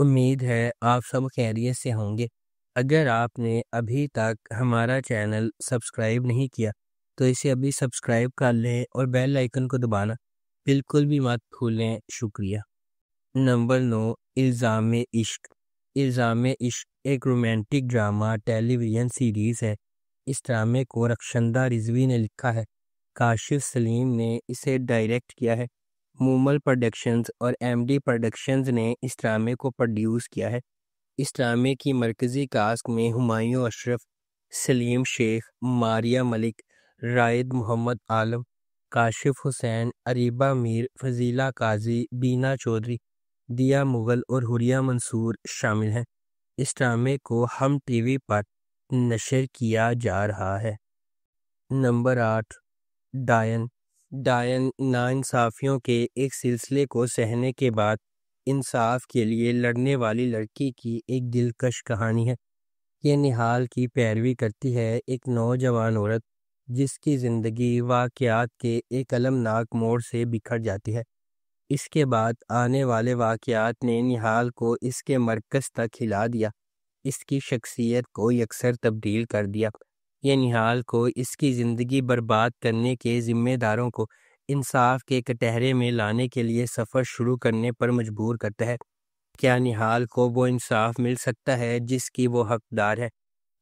امید ہے آپ سب خیریت سے ہوں گے۔ اگر آپ نے ابھی تک ہمارا چینل سبسکرائب نہیں کیا تو اسے ابھی سبسکرائب کر لیں اور بیل آئیکن کو دبانا بالکل بھی مت بھولیں۔ شکریہ۔ نمبر 9، الزام عشق۔ الزام عشق ایک رومانٹک ڈرامہ ٹیلی ویژن سیریز ہے۔ اس ڈرامے کو رخشندہ رضوی نے لکھا ہے۔ کاشف سلیم نے اسے ڈائریکٹ کیا ہے۔ مومل پروڈکشنز اور ایم ڈی پروڈکشنز نے اس ڈرامے کو پروڈیوس کیا ہے۔ اس ڈرامے کی مرکزی کاسٹ میں ہمایوں اشرف، سلیم شیخ، ماریہ ملک، رائد محمد عالم، کاشف حسین، اریبہ میر، فضیلہ قاضی، بینا چودھری، دیا مغل اور حوریہ منصور شامل ہیں۔ اس ڈرامے کو ہم ٹی وی پر نشر کیا جا رہا ہے۔ نمبر 8، ڈائن۔ ڈائن ناانصافیوں کے ایک سلسلے کو سہنے کے بعد انصاف کے لیے لڑنے والی لڑکی کی ایک دلکش کہانی ہے۔ یہ نہال کی پیروی کرتی ہے، ایک نوجوان عورت جس کی زندگی واقعات کے ایک المناک موڑ سے بکھر جاتی ہے۔ اس کے بعد آنے والے واقعات نے نہال کو اس کے مرکز تک ہلا دیا، اس کی شخصیت کو یکسر تبدیل کر دیا۔ یہ نہال کو اس کی زندگی برباد کرنے کے ذمہ داروں کو انصاف کے کٹہرے میں لانے کے لیے سفر شروع کرنے پر مجبور کرتا ہے۔ کیا نہال کو وہ انصاف مل سکتا ہے جس کی وہ حقدار ہے؟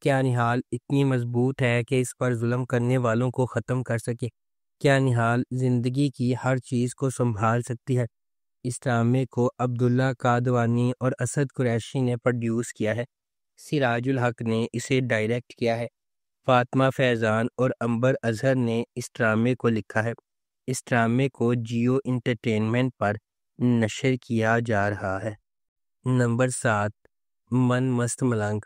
کیا نہال اتنی مضبوط ہے کہ اس پر ظلم کرنے والوں کو ختم کر سکے؟ کیا نہال زندگی کی ہر چیز کو سنبھال سکتی ہے؟ اس ڈرامے کو عبداللہ قادوانی اور اسد قریشی نے پروڈیوس کیا ہے۔ سراج الحق نے اسے ڈائریکٹ کیا ہے۔ فاطمہ فیضان اور عنبر اظہر نے اس ڈرامے کو لکھا ہے۔ اس ڈرامے کو جیو انٹرٹینمنٹ پر نشر کیا جا رہا ہے۔ نمبر 7، من مست ملنگ۔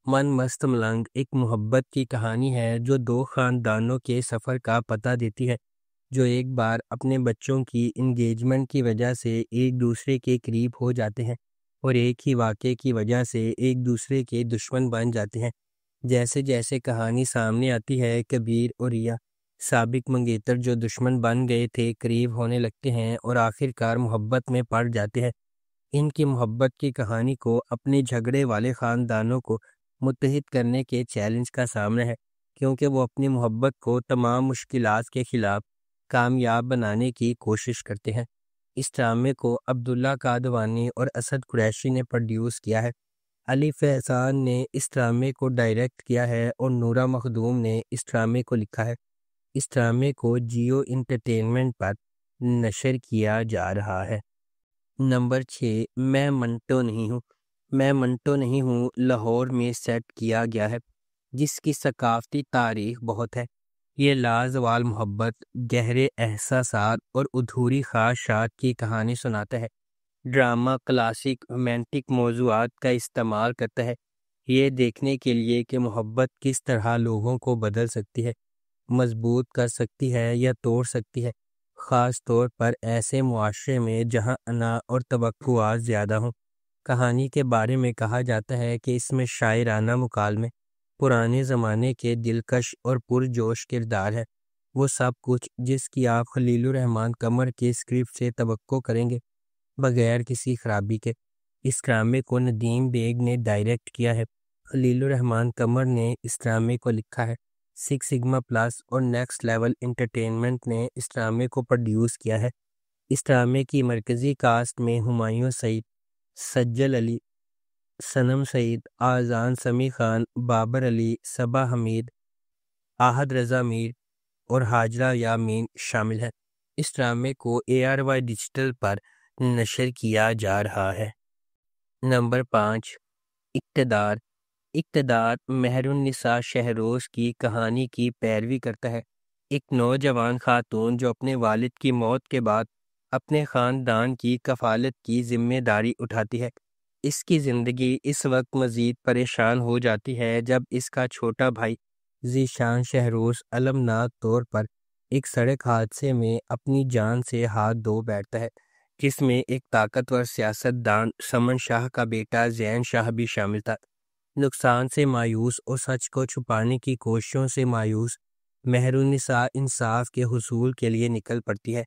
من مست ملنگ ایک محبت کی کہانی ہے جو دو خاندانوں کے سفر کا پتہ دیتی ہے، جو ایک بار اپنے بچوں کی انگیجمنٹ کی وجہ سے ایک دوسرے کے قریب ہو جاتے ہیں اور ایک ہی واقعے کی وجہ سے ایک دوسرے کے دشمن بن جاتے ہیں۔ جیسے جیسے کہانی سامنے آتی ہے، کبیر اور ریا، سابق منگیتر جو دشمن بن گئے تھے، قریب ہونے لگتے ہیں اور آخر کار محبت میں پڑ جاتے ہیں۔ ان کی محبت کی کہانی کو اپنے جھگڑے والے خاندانوں کو متحد کرنے کے چیلنج کا سامنا ہے، کیونکہ وہ اپنی محبت کو تمام مشکلات کے خلاف کامیاب بنانے کی کوشش کرتے ہیں۔ اس ڈرامے کو عبداللہ قادوانی اور اسد قریشی نے پروڈیوس کیا ہے۔ علی فیضان نے اس ڈرامے کو ڈائریکٹ کیا ہے اور نورہ مخدوم نے اس ڈرامے کو لکھا ہے۔ اس ڈرامے کو جیو انٹرٹینمنٹ پر نشر کیا جا رہا ہے۔ نمبر 6، میں منٹو نہیں ہوں۔ میں منٹو نہیں ہوں لاہور میں سیٹ کیا گیا ہے، جس کی ثقافتی تاریخ بہت ہے۔ یہ لازوال محبت، گہرے احساسات اور ادھوری خواہشات کی کہانی سناتا ہے۔ ڈرامہ کلاسک رومانٹک موضوعات کا استعمال کرتا ہے، یہ دیکھنے کے لیے کہ محبت کس طرح لوگوں کو بدل سکتی ہے، مضبوط کر سکتی ہے یا توڑ سکتی ہے، خاص طور پر ایسے معاشرے میں جہاں انا اور توقعات زیادہ ہوں۔ کہانی کے بارے میں کہا جاتا ہے کہ اس میں شاعرانہ مکالمے، پرانے زمانے کے دلکش اور پرجوش کردار ہے، وہ سب کچھ جس کی آپ خلیل الرحمن قمر کے اسکرپٹ سے توقع کریں گے، بغیر کسی خرابی کے۔ اس ڈرامے کو ندیم بیگ نے ڈائریکٹ کیا ہے۔ خلیل الرحمن قمر نے اس ڈرامے کو لکھا ہے۔ سکس سگما پلس اور نیکسٹ لیول انٹرٹینمنٹ نے اس ڈرامے کو پروڈیوس کیا ہے۔ اس ڈرامے کی مرکزی کاسٹ میں ہمایوں سعید، سجل علی، صنم سعید، آذان سمیع خان، بابر علی، صبا حمید، احد رضا میر اور ہاجرہ یامین شامل ہیں۔ اس ڈرامے کو ARY ڈیجیٹل پر نشر کیا جا رہا ہے۔ نمبر 5، اقتدار۔ اقتدار مہر النساء شہروز کی کہانی کی پیروی کرتا ہے۔ ایک نوجوان خاتون جو اپنے والد کی موت کے بعد اپنے خاندان کی کفالت کی ذمہ داری اٹھاتی ہے۔ اس کی زندگی اس وقت مزید پریشان ہو جاتی ہے جب اس کا چھوٹا بھائی ذیشان شہروز المناک طور پر ایک سڑک حادثے میں اپنی جان سے ہاتھ دھو بیٹھتا ہے، جس میں ایک طاقتور سیاست دان سمن شاہ کا بیٹا زین شاہ بھی شامل تھا۔ نقصان سے مایوس اور سچ کو چھپانے کی کوششوں سے مایوس، مہر النساء انصاف کے حصول کے لیے نکل پڑتی ہے۔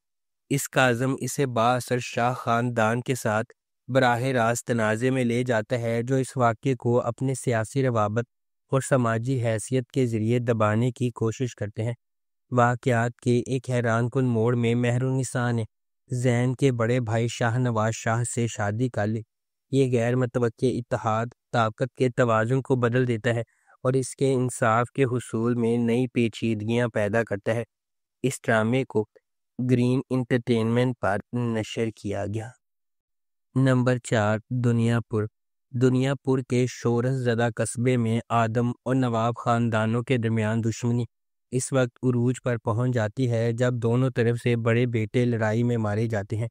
اس کا عزم اسے بااثر شاہ خاندان کے ساتھ براہ راست تنازع میں لے جاتا ہے، جو اس واقعے کو اپنے سیاسی روابط اور سماجی حیثیت کے ذریعے دبانے کی کوشش کرتے ہیں۔ واقعات کے ایک حیران کن موڑ میں مہرالنساء نے زین کے بڑے بھائی شاہ نواز شاہ سے شادی کر لی۔ یہ غیر متوقع اتحاد طاقت کے توازن کو بدل دیتا ہے اور اس کے انصاف کے حصول میں نئی پیچیدگیاں پیدا کرتا ہے۔ اس ڈرامے کو گرین انٹرٹینمنٹ پر نشر کیا گیا۔ نمبر 4، دنیا پور۔ دنیا پور کے شورش زدہ قصبے میں آدم اور نواب خاندانوں کے درمیان دشمنی اس وقت عروج پر پہنچ جاتی ہے جب دونوں طرف سے بڑے بیٹے لڑائی میں مارے جاتے ہیں۔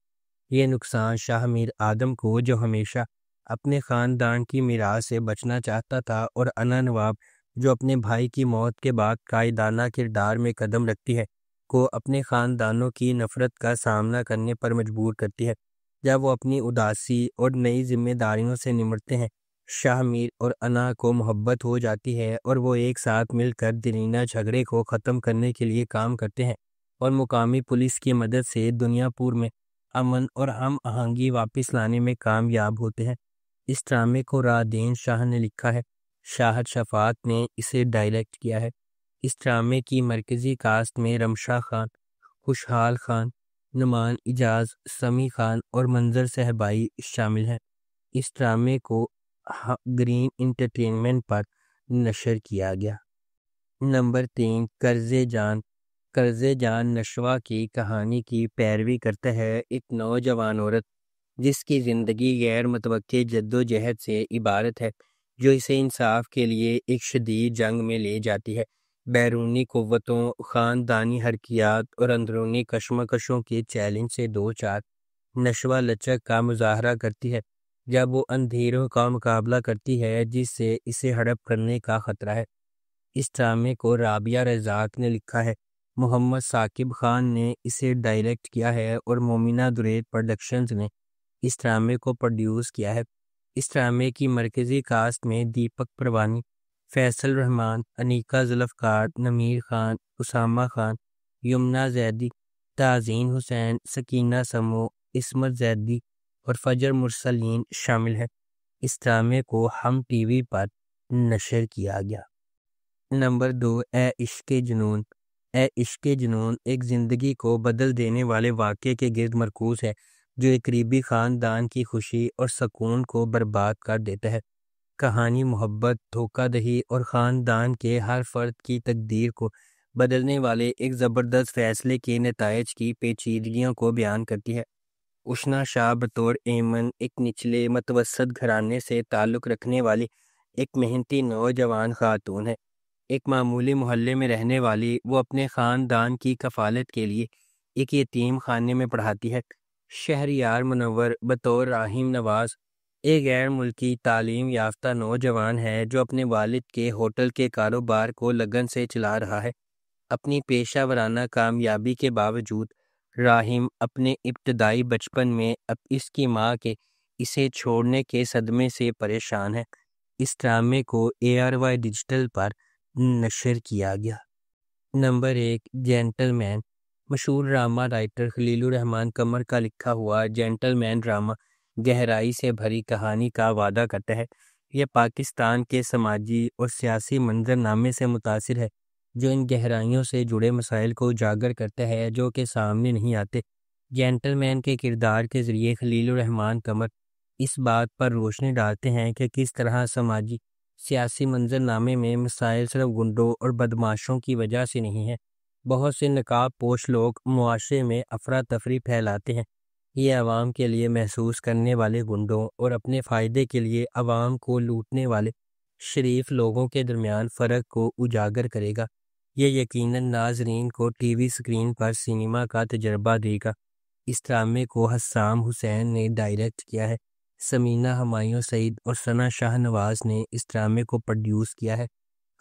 یہ نقصان شاہ میر آدم کو، جو ہمیشہ اپنے خاندان کی میراث سے بچنا چاہتا تھا، اور انا نواب، جو اپنے بھائی کی موت کے بعد قائدانہ کردار میں قدم رکھتی ہے، کو اپنے خاندانوں کی نفرت کا سامنا کرنے پر مجبور کرتی ہے۔ جب وہ اپنی اداسی اور نئی ذمہ داریوں سے نمٹتے ہیں، شاہ میر اور انا کو محبت ہو جاتی ہے اور وہ ایک ساتھ مل کر دیرینہ جھگڑے کو ختم کرنے کے لیے کام کرتے ہیں اور مقامی پولیس کی مدد سے دنیا پور میں امن اور ہم آہنگی واپس لانے میں کامیاب ہوتے ہیں۔ اس ڈرامے کو رادین شاہ نے لکھا ہے، شاہد شفاعت نے اسے ڈائریکٹ کیا ہے۔ اس ڈرامے کی مرکزی کاسٹ میں رمشا خان، خوشحال خان، نعمان اجاز، سمیع خان اور منظر صہبائی شامل ہیں۔ اس ڈرامے کو گرین انٹرٹینمنٹ پر نشر کیا گیا۔ نمبر 3، قرضِ جان۔ قرضِ جان نشوہ کی کہانی کی پیروی کرتا ہے ایک نوجوان عورت جس کی زندگی غیر متوقع جدوجہد سے عبارت ہے، جو اسے انصاف کے لیے ایک شدید جنگ میں لے جاتی ہے۔ بیرونی قوتوں، خاندانی حرکیات اور اندرونی کشمکشوں کے چیلنج سے دوچار نشوہ لچک کا مظاہرہ کرتی ہے جب وہ اندھیروں کا مقابلہ کرتی ہے جس سے اسے ہڑپ کرنے کا خطرہ ہے۔ اس ڈرامے کو رابعہ رزاق نے لکھا ہے، محمد ثاقب خان نے اسے ڈائریکٹ کیا ہے اور مومنہ درید پروڈکشنز نے اس ڈرامے کو پروڈیوس کیا ہے۔ اس ڈرامے کی مرکزی کاسٹ میں دیپک پروانی، فیصل رحمان، انیکا ذوالفقار، نمیر خان، اسامہ خان، یمنا زیدی، تازین حسین، سکینہ سمو، عصمت زیدی اور فجر مرسلین شامل ہیں۔ اس ڈرامے کو ہم ٹی وی پر نشر کیا گیا۔ نمبر 2، اے عشق جنون۔ اے عشق جنون ایک زندگی کو بدل دینے والے واقعے کے گرد مرکوز ہے جو ایک قریبی خاندان کی خوشی اور سکون کو برباد کر دیتا ہے۔ کہانی محبت، دھوکہ دہی اور خاندان کے ہر فرد کی تقدیر کو بدلنے والے ایک زبردست فیصلے کے نتائج کی پیچیدگیوں کو بیان کرتی ہے۔ اشنا شاہ بطور ایمن ایک نچلے متوسط گھرانے سے تعلق رکھنے والی ایک محنتی نوجوان خاتون ہے۔ ایک معمولی محلے میں رہنے والی وہ اپنے خاندان کی کفالت کے لیے ایک یتیم خانے میں پڑھاتی ہے۔ شہریار منور بطور راہیم نواز ایک غیر ملکی تعلیم یافتہ نوجوان ہے جو اپنے والد کے ہوٹل کے کاروبار کو لگن سے چلا رہا ہے۔ اپنی پیشہ ورانہ کامیابی کے باوجود راہیم اپنے ابتدائی بچپن میں اس کی ماں کے اسے چھوڑنے کے صدمے سے پریشان ہے۔ اس ڈرامے کو ARY ڈیجیٹل پر نشر کیا گیا۔ نمبر 1، جینٹل مین۔ مشہور ڈرامہ رائٹر خلیل الرحمن قمر کا لکھا ہوا جینٹل مین ڈرامہ گہرائی سے بھری کہانی کا وعدہ کرتا ہے۔ یہ پاکستان کے سماجی اور سیاسی منظرنامے سے متاثر ہے جو ان گہرائیوں سے جڑے مسائل کو اجاگر کرتا ہے جو کہ سامنے نہیں آتے۔ جینٹل مین کے کردار کے ذریعے خلیل الرحمن قمر اس بات پر روشنی ڈالتے ہیں کہ کس طرح سماجی سیاسی منظرنامے میں مسائل صرف گنڈوں اور بدماشوں کی وجہ سے نہیں ہیں۔ بہت سے نقاب پوش لوگ معاشرے میں افراتفری پھیلاتے ہیں۔ یہ عوام کے لیے محسوس کرنے والے گنڈوں اور اپنے فائدے کے لیے عوام کو لوٹنے والے شریف لوگوں کے درمیان فرق کو اجاگر کرے گا۔ یہ یقیناً ناظرین کو ٹی وی اسکرین پر سینما کا تجربہ دے گا۔ اس ڈرامے کو حسام حسین نے ڈائریکٹ کیا ہے۔ سمینہ ہمایوں سعید اور ثنا شاہ نواز نے اس ڈرامے کو پروڈیوس کیا ہے۔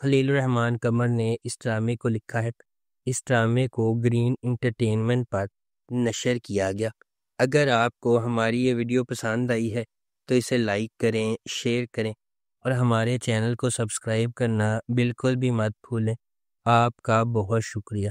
خلیل الرحمن قمر نے اس ڈرامے کو لکھا ہے۔ اس ڈرامے کو گرین انٹرٹینمنٹ پر نشر کیا گیا۔ اگر آپ کو ہماری یہ ویڈیو پسند آئی ہے تو اسے لائک کریں، شیئر کریں اور ہمارے چینل کو سبسکرائب کرنا بالکل بھی مت بھولیں۔ آپ کا بہت شکریہ۔